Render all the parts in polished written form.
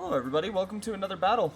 Hello everybody, welcome to another battle.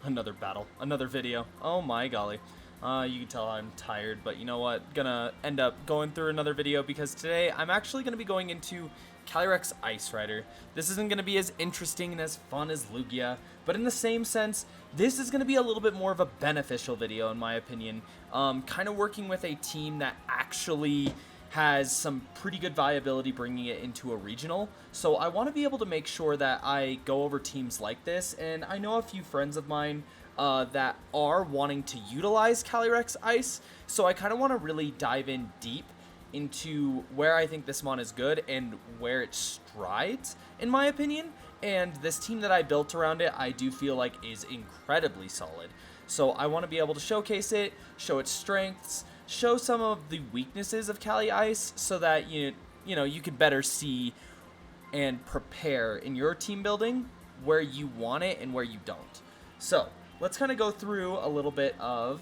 Another video. Oh my golly. You can tell I'm tired, but you know what? Gonna end up going through another video because today I'm actually gonna be going into Calyrex Ice Rider. This isn't gonna be as interesting and as fun as Lugia, but in the same sense, this is gonna be a little bit more of a beneficial video in my opinion. Kind of working with a team that actually has some pretty good viability bringing it into a regional. So I want to be able to make sure that I go over teams like this, and I know a few friends of mine that are wanting to utilize Calyrex Ice, so I kind of want to really dive in deep into where I think this mon is good and where it strides, in my opinion. And this team that I built around it, I do feel like is incredibly solid. So I want to be able to showcase it, show its strengths, show some of the weaknesses of Caly Ice so that you can better see and prepare in your team building where you want it and where you don't. So let's kind of go through a little bit of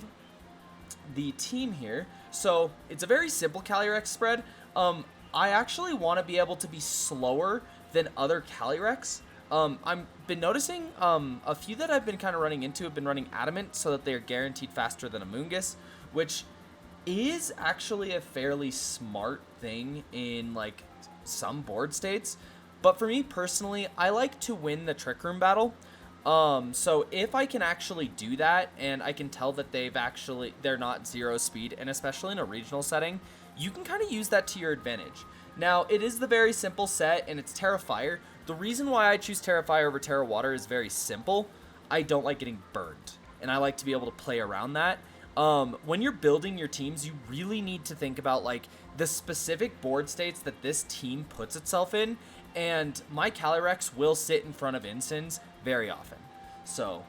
the team here. So it's a very simple Calyrex spread. I actually want to be able to be slower than other Calyrex. I've been noticing a few that I've been kind of running into have been running Adamant so that they are guaranteed faster than Amoonguss, which is actually a fairly smart thing in like some board states. But for me personally, I like to win the Trick Room battle. So if I can actually do that and I can tell that they're not 0 speed, and especially in a regional setting, you can kind of use that to your advantage. Now, it is the very simple set and it's Terra Fire. The reason why I choose Terra Fire over Terra Water is very simple. I don't like getting burned, and I like to be able to play around that. When you're building your teams, you really need to think about like the specific board states that this team puts itself in, and my Calyrex will sit in front of Incins very often. So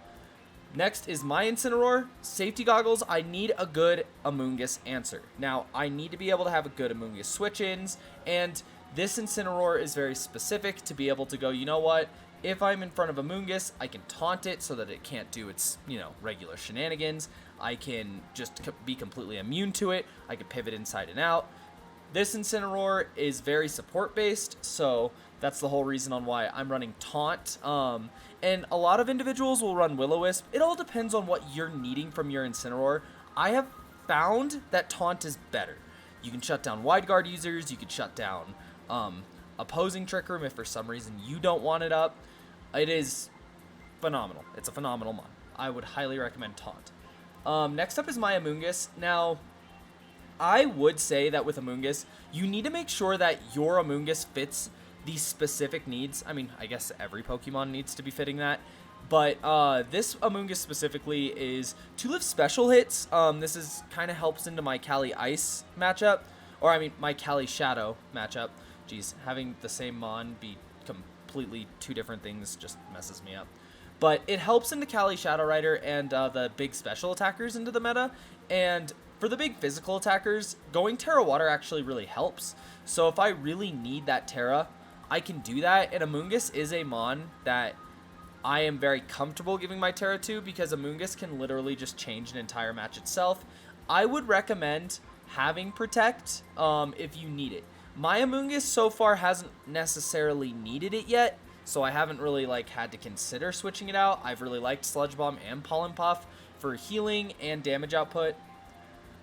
next is my Incineroar. Safety goggles, I need a good Amoonguss answer. Now, I need to be able to have a good Amoonguss switch-ins, and this Incineroar is very specific to be able to go, you know what? If I'm in front of Amoonguss, I can taunt it so that it can't do its, regular shenanigans. I can just be completely immune to it. I can pivot inside and out. This Incineroar is very support-based, so that's the whole reason on why I'm running Taunt. And a lot of individuals will run Will-O-Wisp. It all depends on what you're needing from your Incineroar. I have found that Taunt is better. You can shut down Wide Guard users. You can shut down opposing Trick Room if for some reason you don't want it up. It is phenomenal. It's a phenomenal mon. I would highly recommend Taunt. Next up is my Amoonguss. Now, I would say that with Amoonguss, you need to make sure that your Amoonguss fits the specific needs. I mean, I guess every Pokemon needs to be fitting that. But this Amoonguss specifically is to live special hits. This is kind of helps into my Caly Ice matchup. Or, I mean, my Caly Shadow matchup. Jeez, having the same mon be completely two different things just messes me up. But it helps into Caly Shadow Rider and the big special attackers into the meta. And for the big physical attackers, going Terra Water actually really helps. So if I really need that Terra, I can do that. And Amoonguss is a mon that I am very comfortable giving my Terra to because Amoonguss can literally just change an entire match itself. I would recommend having Protect if you need it. My Amoonguss so far hasn't necessarily needed it yet, so I haven't really had to consider switching it out. I've really liked Sludge Bomb and Pollen Puff for healing and damage output.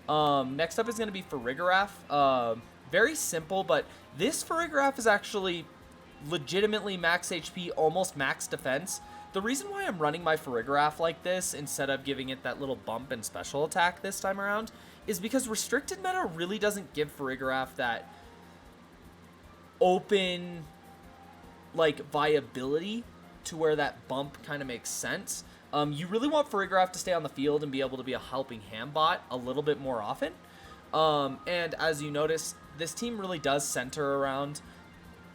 Next up is going to be Farigiraf. Very simple, but this Farigiraf is actually legitimately max HP, almost max defense. The reason why I'm running my Farigiraf like this instead of giving it that little bump and special attack this time around is because restricted meta really doesn't give Farigiraf that open viability to where that bump kind of makes sense. You really want Farigiraf to stay on the field and be able to be a helping hand bot a little bit more often. And as you notice, this team really does center around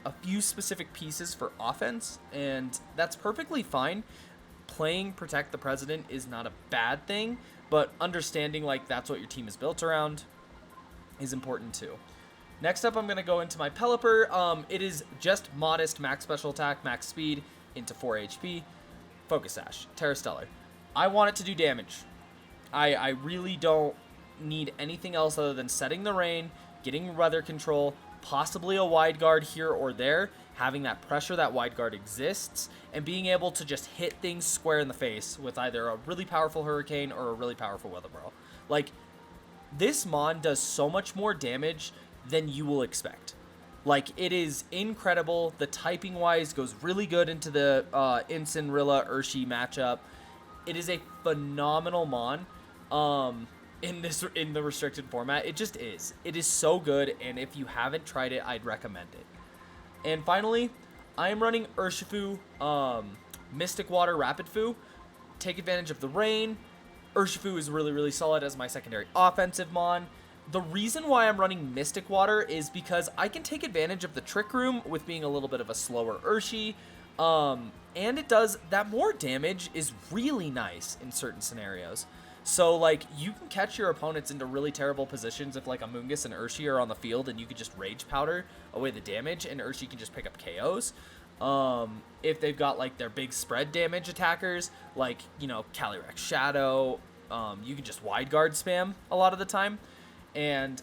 a few specific pieces for offense, and that's perfectly fine. Playing Protect the President is not a bad thing, but understanding that's what your team is built around is important too. Next up, I'm going to go into my Pelipper. It is just modest max special attack, max speed, into 4 HP. Focus Sash, Terra Stellar. I want it to do damage. I really don't need anything else other than setting the rain, getting weather control, possibly a Wide Guard here or there, having that pressure that wide guard exists, and being able to just hit things square in the face with either a really powerful Hurricane or a really powerful Weather Bro. Like, this Mon does so much more damage than you will expect. Like, it is incredible. The typing-wise goes really good into the Incineroar Urshi matchup. It is a phenomenal Mon in the restricted format. It just is. It is so good, and if you haven't tried it, I'd recommend it. And finally, I am running Urshifu Mystic Water Rapid Fu. Take advantage of the rain. Urshifu is really, really solid as my secondary offensive Mon. The reason why I'm running Mystic Water is because I can take advantage of the Trick Room with being a little bit of a slower Urshi. And it does, that more damage is really nice in certain scenarios. So, like, you can catch your opponents into really terrible positions if, like, Amoonguss and Urshi are on the field, and you could just Rage Powder away the damage, and Urshi can just pick up KOs. If they've got, like, their big spread damage attackers, like, you know, Calyrex Shadow, you can just wide guard spam a lot of the time, and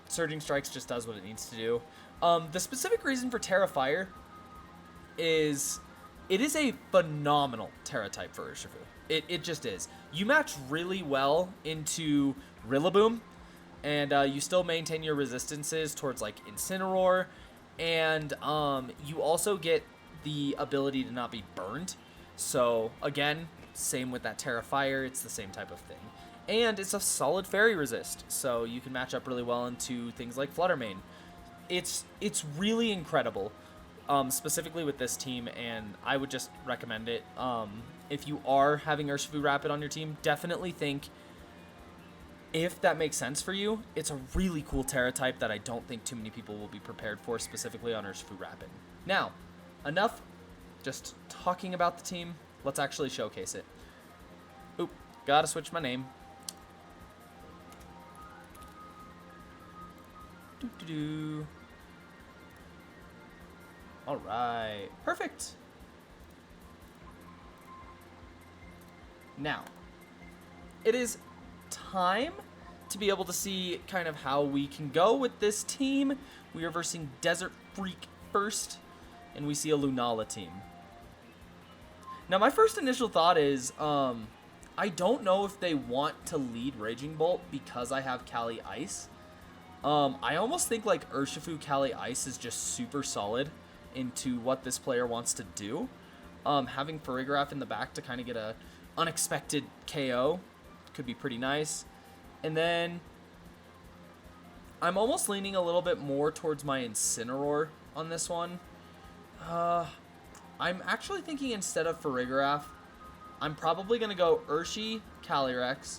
Surging Strikes just does what it needs to do. The specific reason for Terra Fire is it is a phenomenal Terra type for Urshifu. It just is. You match really well into Rillaboom, and you still maintain your resistances towards, like, Incineroar, and you also get the ability to not be burned. So, again, same with that Terra Fire, it's the same type of thing. And it's a solid Fairy resist, so you can match up really well into things like Flutter Mane. It's really incredible, specifically with this team, and I would just recommend it. If you are having Urshifu Rapid on your team, definitely think, if that makes sense for you, it's a really cool Terra type that I don't think too many people will be prepared for, specifically on Urshifu Rapid. Now, enough just talking about the team. Let's actually showcase it. Oop, gotta switch my name. Doo-doo-doo. All right, perfect. Now, it is time to be able to see kind of how we can go with this team. We are versing Desert Freak first, and we see a Lunala team. Now, my first initial thought is, I don't know if they want to lead Raging Bolt because I have Caly Ice. I almost think, like, Urshifu Caly Ice is just super solid into what this player wants to do. Having Farigiraf in the back to kind of get a unexpected KO could be pretty nice. And then I'm almost leaning a little bit more towards my Incineroar on this one. I'm actually thinking instead of Farigiraf, I'm probably going to go Urshi, Calyrex,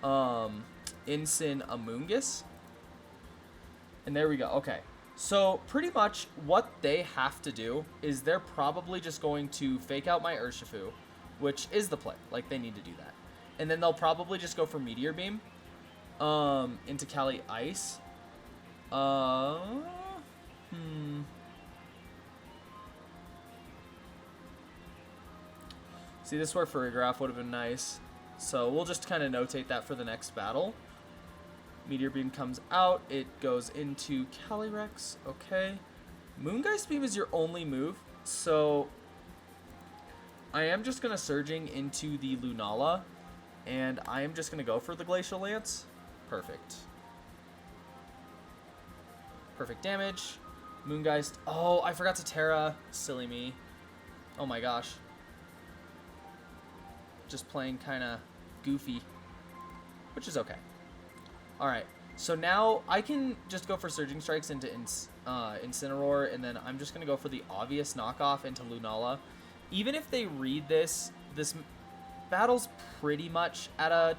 Incin, Amoonguss. And there we go. Okay. So pretty much what they have to do is they're probably just going to fake out my Urshifu, which is the play. Like, they need to do that. And then they'll probably just go for Meteor Beam into Caly Ice. See, this is where Farigiraf would have been nice. So we'll just kind of notate that for the next battle. Meteor Beam comes out. It goes into Calyrex. Okay. Moongeist Beam is your only move. So I am just going to Surging into the Lunala. And I am just going to go for the Glacial Lance. Perfect. Perfect damage. Moongeist. Oh, I forgot to Terra. Silly me. Oh my gosh. Just playing kind of goofy. Which is okay. Alright. So now I can just go for Surging Strikes into Incineroar. And then I'm just going to go for the obvious knockoff into Lunala. Even if they read this battle's pretty much at a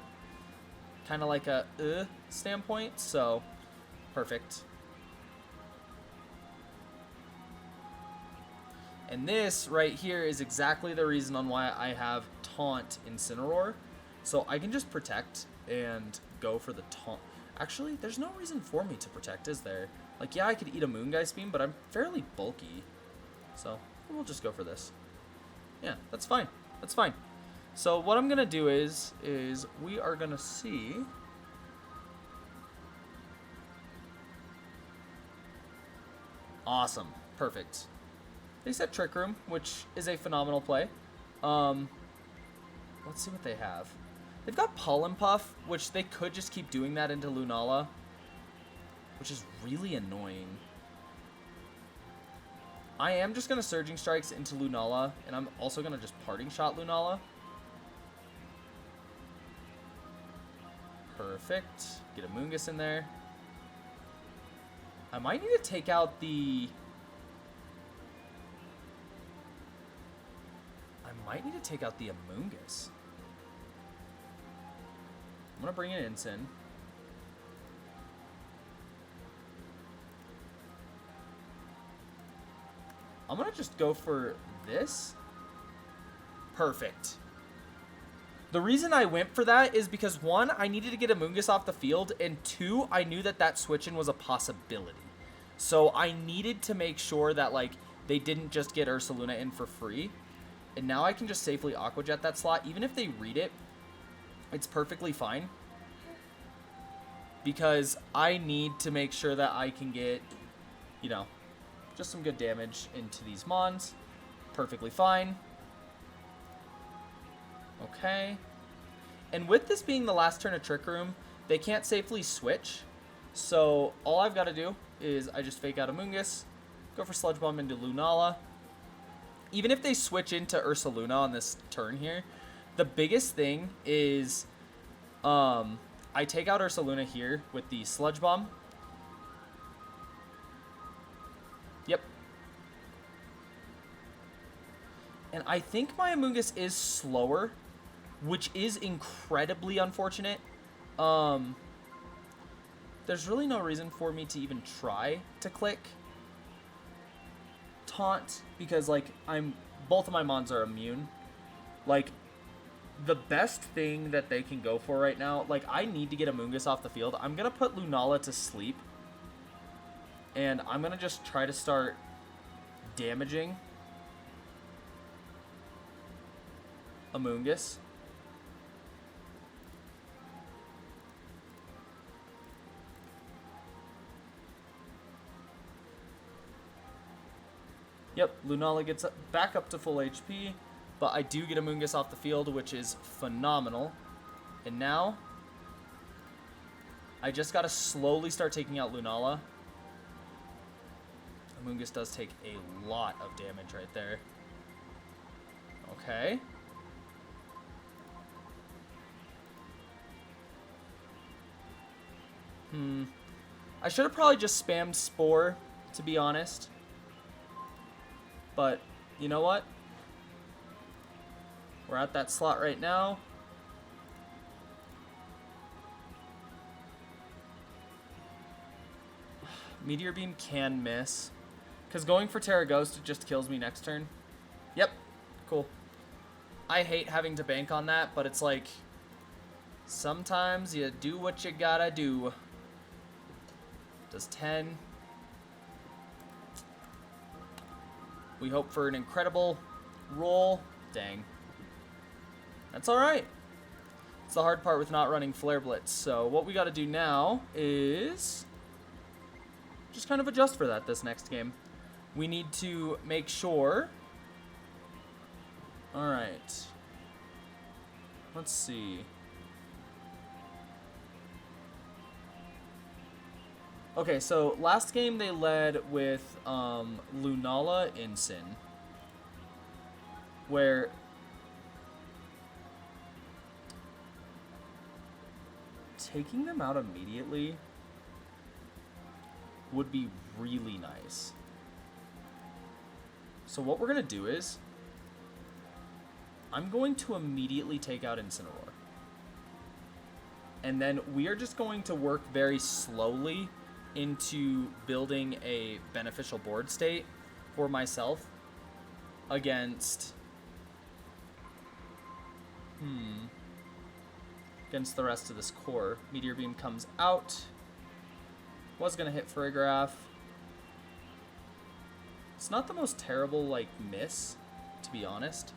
kind of like a standpoint, so perfect. And this right here is exactly the reason on why I have Taunt Incineroar. So I can just protect and go for the taunt. Actually, there's no reason for me to protect, is there? Like, yeah, I could eat a Moongeist Beam, but I'm fairly bulky. So we'll just go for this. Yeah, that's fine. That's fine. So what I'm going to do is we are going to see... Awesome. Perfect. They set Trick Room, which is a phenomenal play. Let's see what they have. They've got Pollen Puff, which they could just keep doing that into Lunala, which is really annoying. I am just going to Surging Strikes into Lunala, and I'm also going to just Parting Shot Lunala. Perfect. Get a Moongus in there. I might need to take out the... Amoonguss. I'm going to bring in Ensign. I'm going to just go for this. Perfect. The reason I went for that is because, one, I needed to get Amoonguss off the field, and two, I knew that that switch-in was a possibility. So I needed to make sure that, like, they didn't just get Ursaluna in for free. And now I can just safely Aqua Jet that slot. Even if they read it, it's perfectly fine. Because I need to make sure that I can get, you know, just some good damage into these Mons. Perfectly fine. Okay. And with this being the last turn of Trick Room, they can't safely switch. So all I've got to do is I just fake out Amoonguss, go for Sludge Bomb into Lunala. Even if they switch into Ursaluna on this turn here, the biggest thing is I take out Ursaluna here with the Sludge Bomb. Yep. And I think my Amoonguss is slower, which is incredibly unfortunate. There's really no reason for me to even try to click Taunt, because, like, both of my Mons are immune. Like, the best thing that they can go for right now, like, I need to get Amoonguss off the field. I'm going to put Lunala to sleep. And I'm going to just try to start damaging Amoonguss. Yep, Lunala gets back up to full HP, but I do get Amoonguss off the field, which is phenomenal. And now, I just gotta slowly start taking out Lunala. Amoonguss does take a lot of damage right there. Okay. I should have probably just spammed Spore, to be honest. But, you know what? We're at that slot right now. Meteor Beam can miss. Because going for Terra Ghost, it just kills me next turn. Yep. Cool. I hate having to bank on that, but it's like, sometimes you do what you gotta do. Does 10. We hope for an incredible roll. Dang. That's alright. It's the hard part with not running Flare Blitz. So what we got to do now is just kind of adjust for that this next game. We need to make sure. Alright. Let's see. Okay, so last game they led with Lunala Ensign, where taking them out immediately would be really nice. So what we're going to do is I'm going to immediately take out Incineroar. And then we are just going to work very slowly into building a beneficial board state for myself against against the rest of this core. Meteor Beam comes out. Was gonna hit Farigiraf. It's not the most terrible, like, miss, to be honest.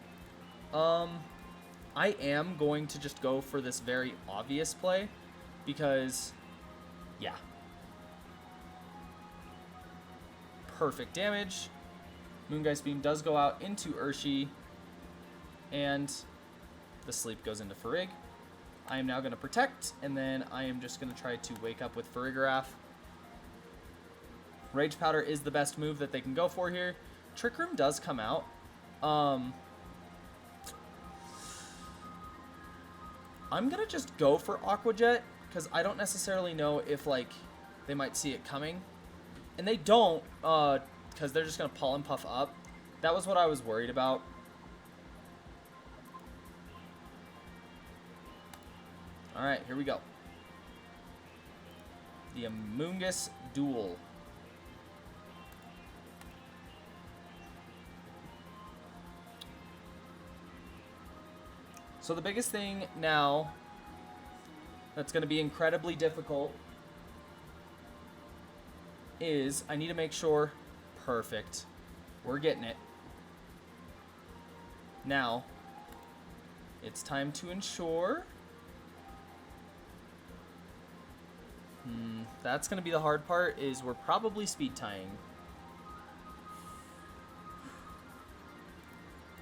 I am going to just go for this very obvious play because, yeah. Perfect damage. Moongeist Beam does go out into Urshi, and the sleep goes into Farigiraf. I am now going to protect, and then I am just going to try to wake up with Farigiraf. Rage Powder is the best move that they can go for here. Trick Room does come out. I'm going to just go for Aqua Jet, because I don't necessarily know if, like, they might see it coming. And they don't, because they're just going to Pollen Puff up. That was what I was worried about. Alright, here we go. The Amoonguss Duel. So the biggest thing now that's going to be incredibly difficult is I need to make sure... Perfect. We're getting it. Now, it's time to ensure... That's going to be the hard part, is we're probably speed tying.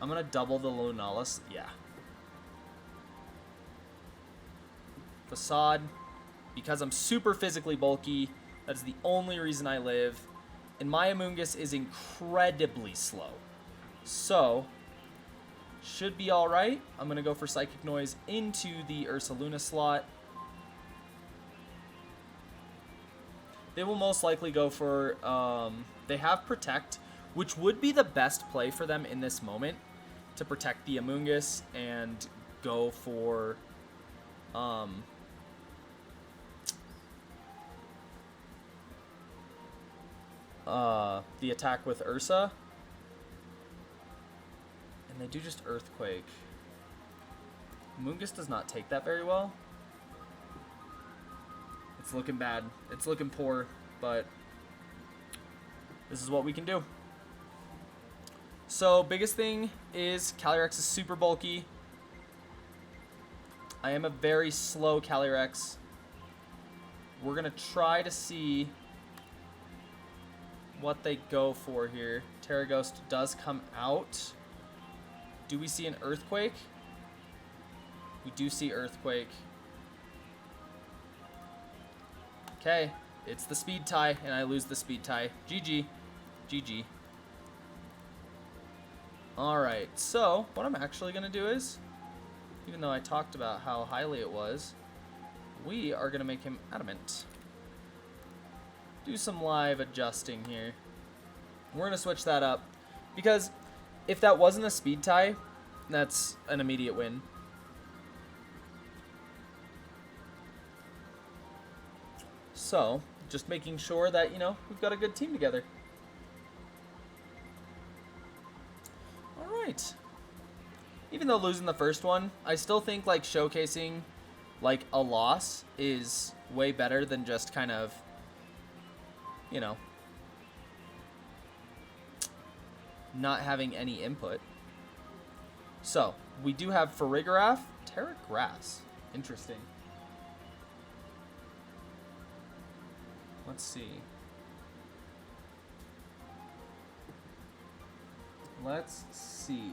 I'm going to double the Lunalis. Yeah. Facade. Because I'm super physically bulky, that's the only reason I live. And my Amoonguss is incredibly slow. So, should be alright. I'm going to go for Psychic Noise into the Ursaluna slot. They will most likely go for, they have Protect, which would be the best play for them in this moment, to protect the Amoonguss and go for, the attack with Ursa. And they do just Earthquake. Amoonguss does not take that very well. It's looking bad. It's looking poor, but this is what we can do. So, biggest thing is Calyrex is super bulky. I am a very slow Calyrex. We're going to try to see what they go for here. Terra Ghost does come out. Do we see an Earthquake? We do see Earthquake. Okay, it's the speed tie, and I lose the speed tie. GG. GG. Alright, so what I'm actually going to do is, even though I talked about how highly it was, we are going to make him adamant. Do some live adjusting here. We're going to switch that up, because if that wasn't a speed tie, that's an immediate win. So, just making sure that, you know, we've got a good team together. Alright. Even though losing the first one, I still think, like, showcasing, like, a loss is way better than just kind of, you know, not having any input. So, we do have Farigiraf, Terra Grass. Interesting. Let's see. Let's see.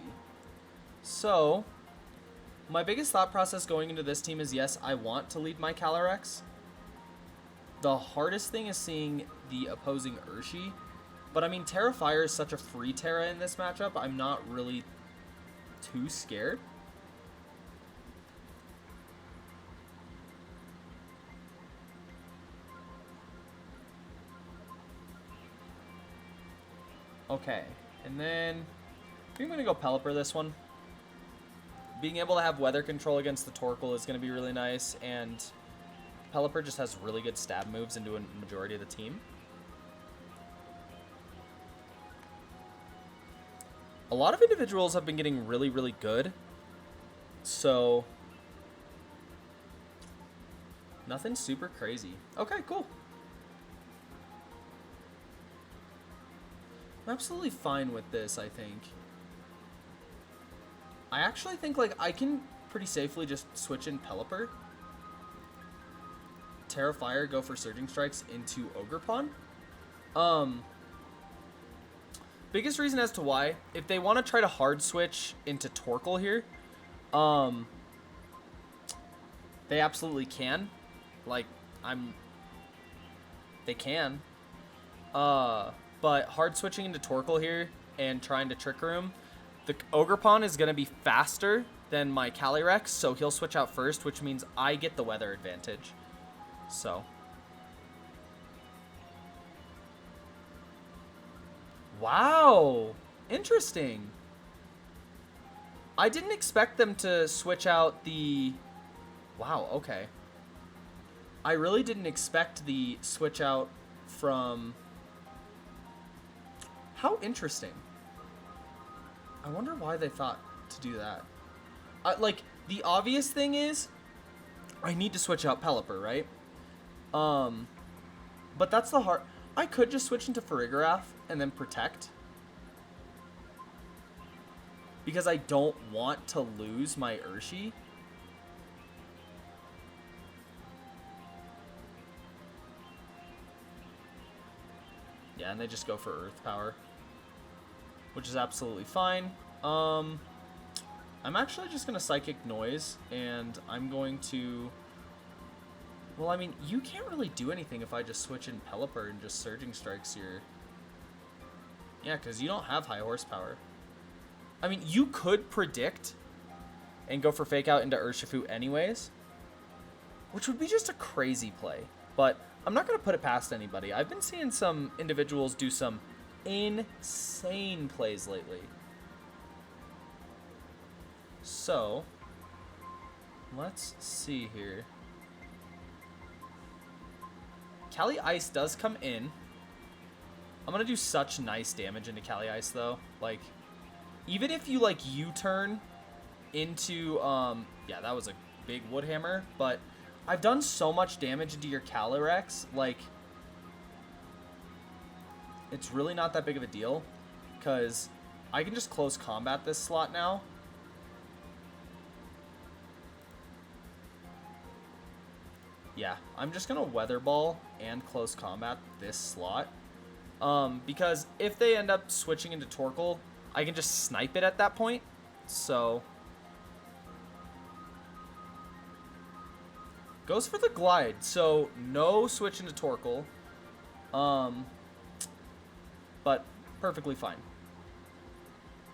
So, my biggest thought process going into this team is, yes, I want to lead my Calyrex. The hardest thing is seeing the opposing Urshi. But, I mean, Terra Fire is such a free Terra in this matchup, I'm not really too scared. Okay, and then I think I'm going to go Pelipper this one. Being able to have weather control against the Torkoal is going to be really nice, and Pelipper just has really good stab moves into a majority of the team. A lot of individuals have been getting really, really good, so nothing super crazy. Okay, cool. I'm absolutely fine with this, I think. I actually think, like, I can pretty safely just switch in Pelipper. Terra Fire, go for Surging Strikes into Ogerpon. biggest reason as to why, if they want to try to hard switch into Torkoal here, they absolutely can. Like, they can. But hard switching into Torkoal here and trying to Trick Room, the Ogerpon is going to be faster than my Calyrex, so he'll switch out first, which means I get the weather advantage. So. Wow. Interesting. I didn't expect them to switch out the... Wow, okay. I really didn't expect the switch out from... How interesting. I wonder why they thought to do that. Like, the obvious thing is, I need to switch out Pelipper, right? But that's the hard... I could just switch into Farigiraf and then Protect. Because I don't want to lose my Urshi. Yeah, and they just go for Earth Power, which is absolutely fine. I'm actually just going to Psychic Noise, and I'm going to... Well, I mean, you can't really do anything if I just switch in Pelipper and just Surging Strikes your... Yeah, because you don't have high horsepower. I mean, you could predict and go for Fake Out into Urshifu anyways, which would be just a crazy play. But I'm not going to put it past anybody. I've been seeing some individuals do some insane plays lately. So, let's see here. Caly Ice does come in. I'm going to do such nice damage into Caly Ice, though. Like, even if you, like, U-turn into, yeah, that was a big Wood Hammer, but I've done so much damage into your Calyrex, like, it's really not that big of a deal, because I can just close combat this slot now. Yeah, I'm just going to Weather Ball and close combat this slot. Because if they end up switching into Torkoal, I can just snipe it at that point. So, goes for the Glide. So, no switch into Torkoal. But perfectly fine.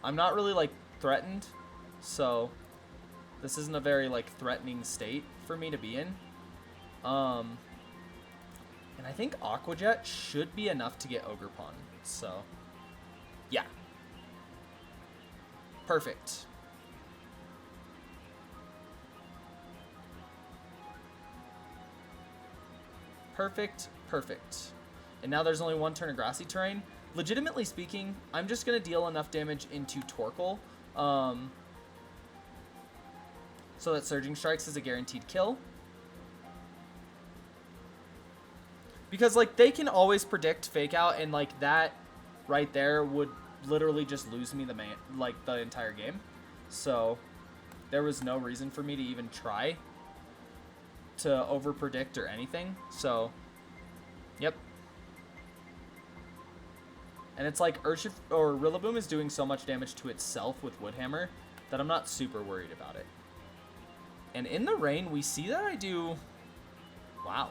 I'm not really, like, threatened. So, this isn't a very, like, threatening state for me to be in. And I think Aqua Jet should be enough to get Ogerpon. So, yeah. Perfect. Perfect, perfect. And now there's only one turn of Grassy Terrain. Legitimately speaking, I'm just going to deal enough damage into Torkoal. So that Surging Strikes is a guaranteed kill. Because, like, they can always predict Fake Out, and, like, that right there would literally just lose me the entire game. So, there was no reason for me to even try to over-predict or anything. So, yep. And it's like Rillaboom is doing so much damage to itself with Wood Hammer that I'm not super worried about it. And in the rain, we see that I do... Wow.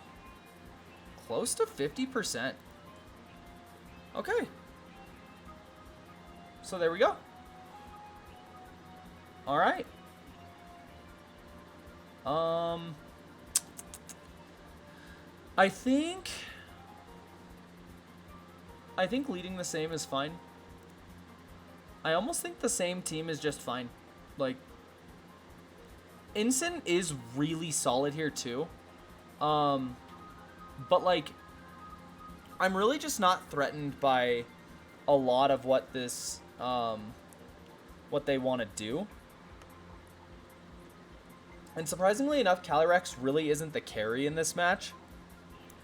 Close to 50%. Okay. So there we go. All right. I think leading the same is fine. I almost think the same team is just fine. Like, Incin is really solid here too. But, like, I'm really just not threatened by a lot of what this, what they want to do. And surprisingly enough, Calyrex really isn't the carry in this match.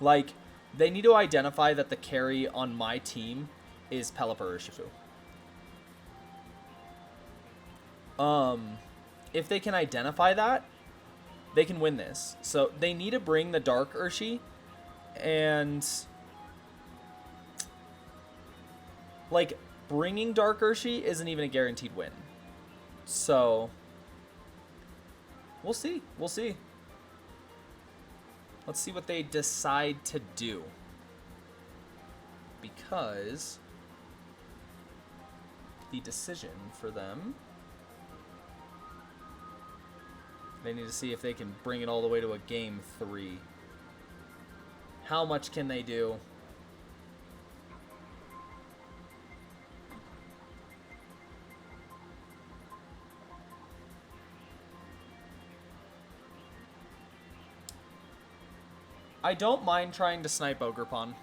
Like, they need to identify that the carry on my team is Pelipper Urshifu. If they can identify that, they can win this. So they need to bring the Dark Urshi. And, like, bringing Dark Urshi isn't even a guaranteed win. So, we'll see. We'll see. Let's see what they decide to do. Because the decision for them, they need to see if they can bring it all the way to a game 3. How much can they do? I don't mind trying to snipe Ogerpon.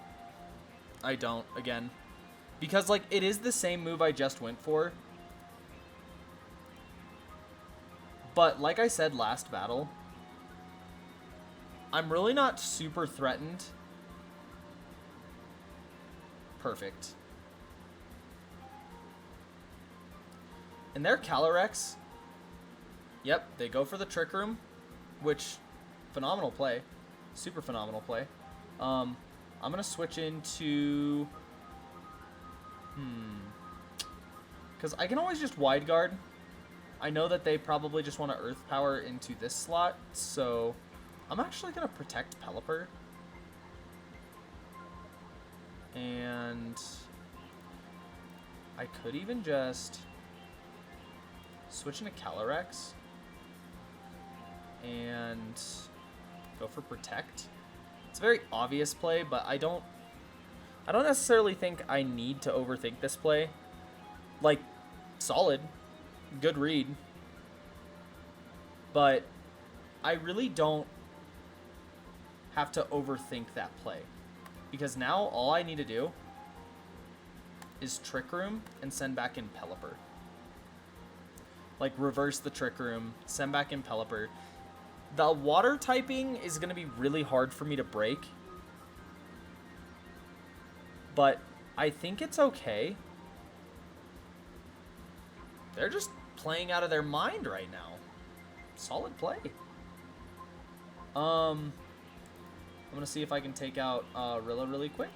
I don't, again. Because, like, it is the same move I just went for. But, like I said last battle, I'm really not super threatened. Perfect. And their Calyrex, yep, they go for the Trick Room, which, phenomenal play. Super phenomenal play. I'm going to switch into... Because I can always just wide guard. I know that they probably just want to Earth Power into this slot, so I'm actually going to protect Pelipper. And I could even just switch into Calyrex and go for Protect. It's a very obvious play, but I don't necessarily think I need to overthink this play. Like, solid, good read, but I really don't have to overthink that play, because now all I need to do is Trick Room and send back in Pelipper. Like, reverse the Trick Room, send back in Pelipper. The water typing is going to be really hard for me to break, but I think it's okay. They're just playing out of their mind right now. Solid play. I'm going to see if I can take out Rilla really quick.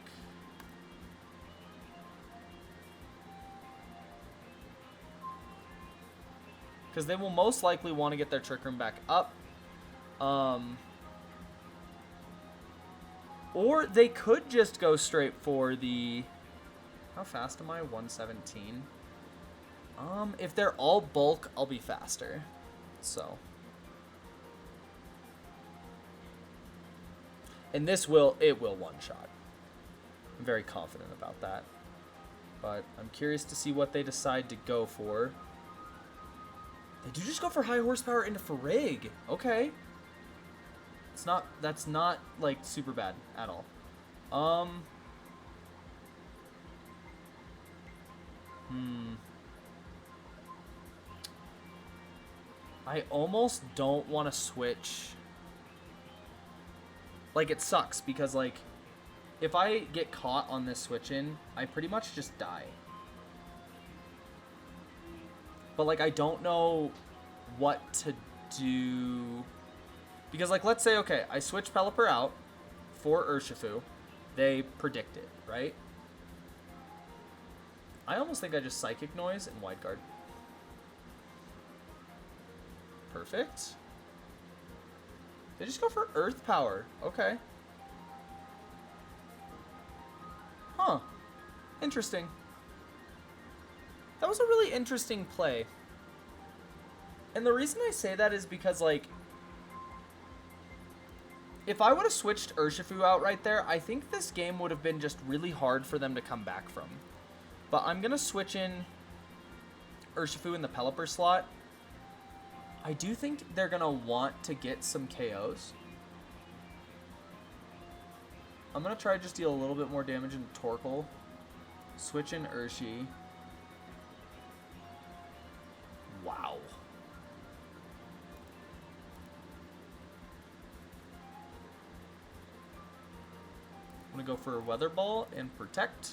Because they will most likely want to get their Trick Room back up. Or they could just go straight for the... How fast am I? 117. If they're all bulk, I'll be faster. So. And it will one-shot. I'm very confident about that. But I'm curious to see what they decide to go for. They do just go for high horsepower into Farig. Okay. That's not like super bad at all. I almost don't want to switch. Like, it sucks because, like, if I get caught on this switch in, I pretty much just die. But, like, I don't know what to do. Because, like, let's say, okay, I switch Pelipper out for Urshifu. They predict it, right? I almost think I just Psychic Noise and Wide Guard. Perfect. They just go for Earth Power. Okay. Huh. Interesting. That was a really interesting play. And the reason I say that is because, like, if I would have switched Urshifu out right there, I think this game would have been just really hard for them to come back from. But I'm going to switch in Urshifu in the Pelipper slot. I do think they're going to want to get some KOs. I'm going to try to just deal a little bit more damage into Torkoal. Switch in Urshi. Wow. I'm going to go for Weather Ball and Protect.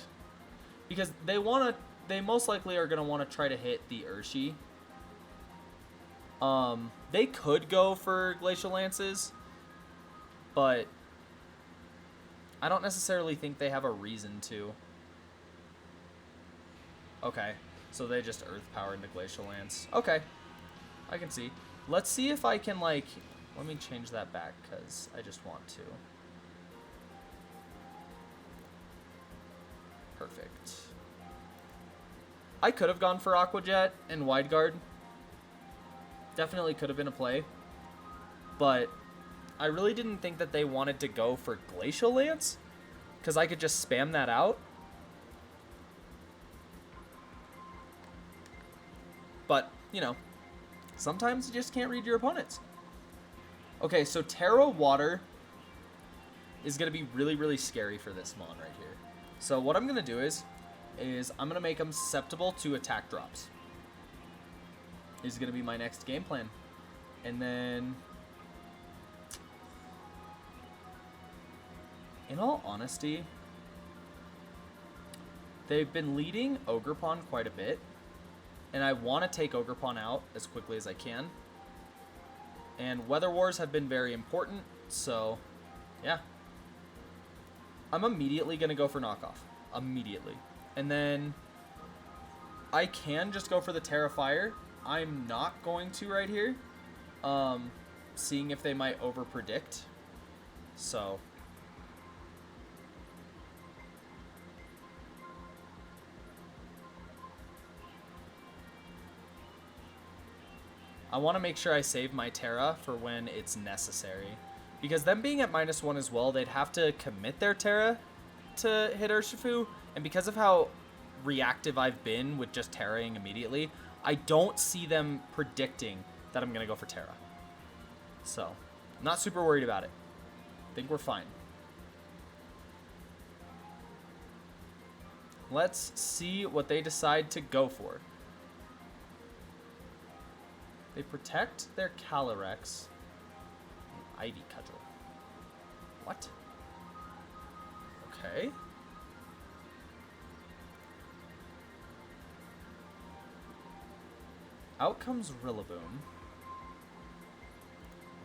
Because they most likely are going to want to try to hit the Urshi. They could go for Glacial Lances, but I don't necessarily think they have a reason to. Okay, so they just Earth Power into Glacial Lance. Okay, I can see. Let's see if I can, like... Let me change that back, because I just want to. Perfect. I could have gone for Aqua Jet and Wide Guard. Definitely could have been a play. But I really didn't think that they wanted to go for Glacial Lance, because I could just spam that out. But, you know, sometimes you just can't read your opponents. Okay, so Terra Water is going to be really, really scary for this Mon right here. So what I'm going to do is I'm going to make them susceptible to attack drops. Is going to be my next game plan. And then, in all honesty, they've been leading Ogerpon quite a bit. And I want to take Ogerpon out as quickly as I can. And Weather Wars have been very important, so yeah. I'm immediately going to go for knockoff. Immediately. And then I can just go for the Terra Fire. I'm not going to right here. Seeing if they might overpredict. So I want to make sure I save my Terra for when it's necessary. Because them being at -1 as well, they'd have to commit their Terra to hit Urshifu. And because of how reactive I've been with just Terraing immediately, I don't see them predicting that I'm going to go for Terra. So, I'm not super worried about it. I think we're fine. Let's see what they decide to go for. They protect their Calyrex. Ivy Cudgel. What? Okay. Out comes Rillaboom.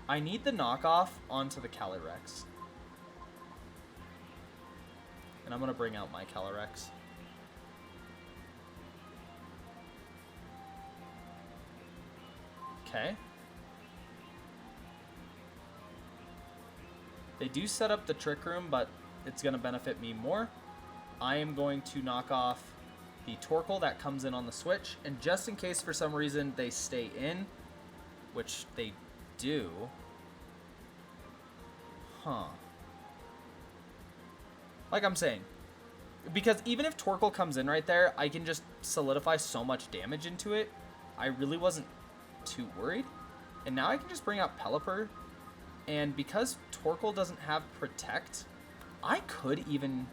I need the knockoff onto the Calyrex. And I'm going to bring out my Calyrex. Okay. They do set up the Trick Room, but it's going to benefit me more. I am going to knock off the Torkoal that comes in on the switch, and just in case for some reason they stay in, which they do. Huh. Like I'm saying, because even if Torkoal comes in right there, I can just solidify so much damage into it. I really wasn't too worried. And now I can just bring out Pelipper, and because Torkoal doesn't have Protect, I could even...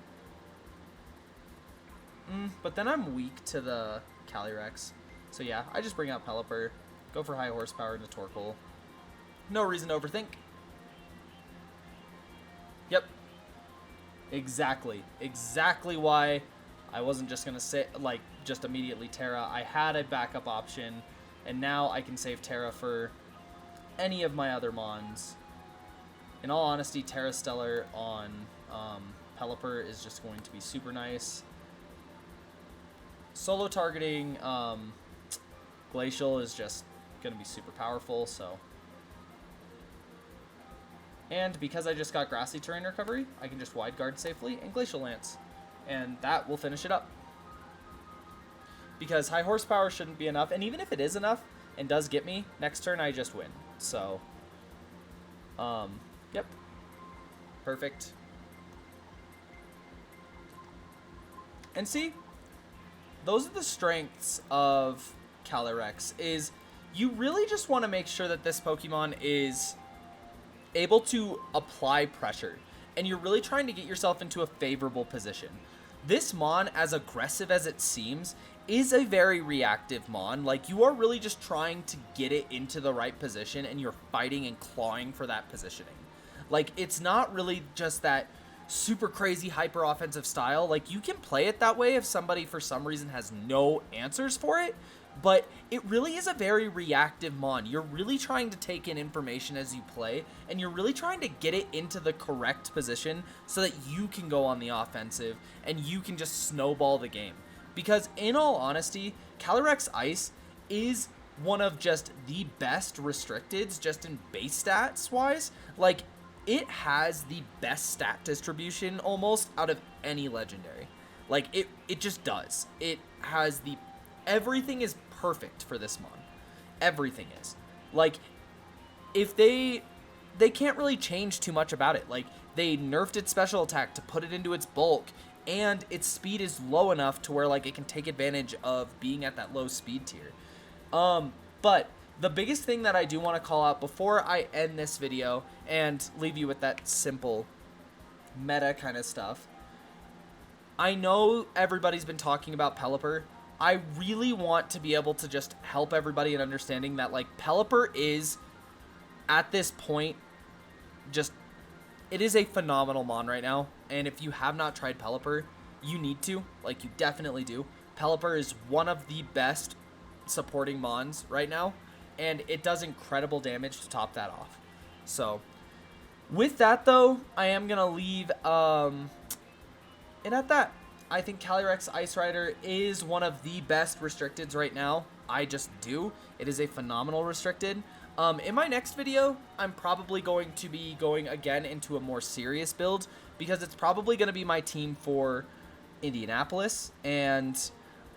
but then I'm weak to the Calyrex. So yeah, I just bring out Pelipper, go for high horsepower into Torkoal. No reason to overthink. Yep. Exactly why I wasn't just going to say, like, just immediately Terra. I had a backup option, and now I can save Terra for any of my other Mons. In all honesty, Terra Stellar on Pelipper is just going to be super nice. Solo targeting Glacial is just going to be super powerful, so... And because I just got Grassy Terrain Recovery, I can just Wide Guard safely and Glacial Lance. And that will finish it up. Because high horsepower shouldn't be enough, and even if it is enough and does get me, next turn I just win. So, yep. Perfect. And see, those are the strengths of Calyrex, is you really just want to make sure that this Pokemon is able to apply pressure, and you're really trying to get yourself into a favorable position. This Mon, as aggressive as it seems, is a very reactive Mon. Like, you are really just trying to get it into the right position, and you're fighting and clawing for that positioning. Like, it's not really just that super crazy hyper offensive style. Like, you can play it that way if somebody for some reason has no answers for it, but it really is a very reactive Mon. You're really trying to take in information as you play, and you're really trying to get it into the correct position so that you can go on the offensive and you can just snowball the game. Because in all honesty, Calyrex Ice is one of just the best restricteds just in base stats wise. Like, it has the best stat distribution almost out of any legendary. Like, it just does. It has the... Everything is perfect for this mon. Everything is. Like, if they can't really change too much about it. Like, they nerfed its special attack to put it into its bulk, and its speed is low enough to where, like, it can take advantage of being at that low speed tier. But the biggest thing that I do want to call out before I end this video and leave you with that simple meta kind of stuff, I know everybody's been talking about Pelipper. I really want to be able to just help everybody in understanding that, like, Pelipper is, at this point, just, it is a phenomenal mon right now. And if you have not tried Pelipper, you need to. Like, you definitely do. Pelipper is one of the best supporting mons right now, and it does incredible damage to top that off. So, with that, though, I am going to leave it at that. I think Calyrex Ice Rider is one of the best restricteds right now. I just do. It is a phenomenal restricted. In my next video, I'm probably going to be going again into a more serious build, because it's probably going to be my team for Indianapolis, and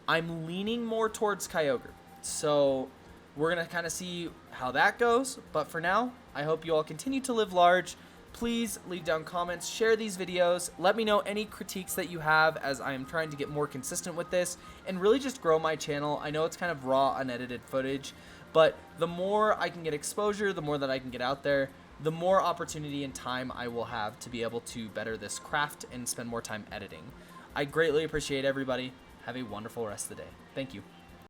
I'm leaning more towards Kyogre. So we're going to kind of see how that goes. But for now, I hope you all continue to live large. Please leave down comments, share these videos, let me know any critiques that you have, as I am trying to get more consistent with this and really just grow my channel. I know it's kind of raw, unedited footage, but the more I can get exposure, the more that I can get out there, the more opportunity and time I will have to be able to better this craft and spend more time editing. I greatly appreciate everybody. Have a wonderful rest of the day. Thank you.